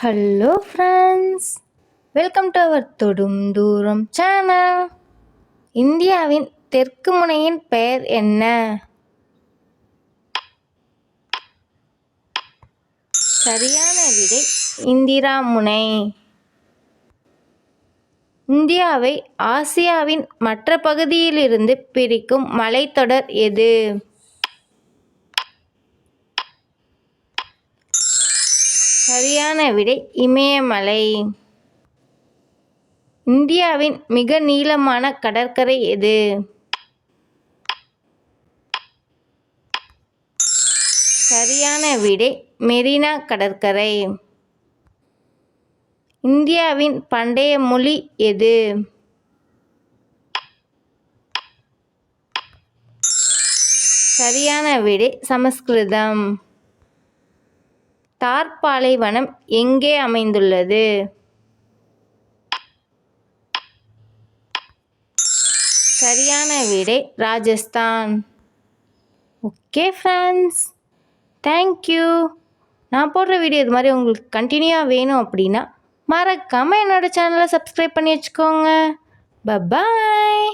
Hello friends, welcome to our தொடும் தூரம் channel. இந்தியாவின் தெற்கு முனையின் பெயர் என்ன? சரியான விடை இந்திரா முனை. இந்தியாவை ஆசியாவின் மற்ற பகுதியிலிருந்து பிரிக்கும் மலைத்தொடர் எது? சரியான விடை இமயமலை. இந்தியாவின் மிக நீளமான கடற்கரை எது? சரியான விடை மெரினா கடற்கரை. இந்தியாவின் பண்டைய மொழி எது? சரியான விடை சமஸ்கிருதம். தார் பாலைவனம் எங்கே அமைந்துள்ளது? சரியான விடை ராஜஸ்தான். Okay friends, thank you. நான் போடுற வீடியோ இது மாதிரி உங்களுக்கு கண்டினியூவாக வேணும் அப்படின்னா மறக்காமல் என்னோடய சேனலை சப்ஸ்கிரைப் பண்ணி வச்சுக்கோங்க. பபாய்.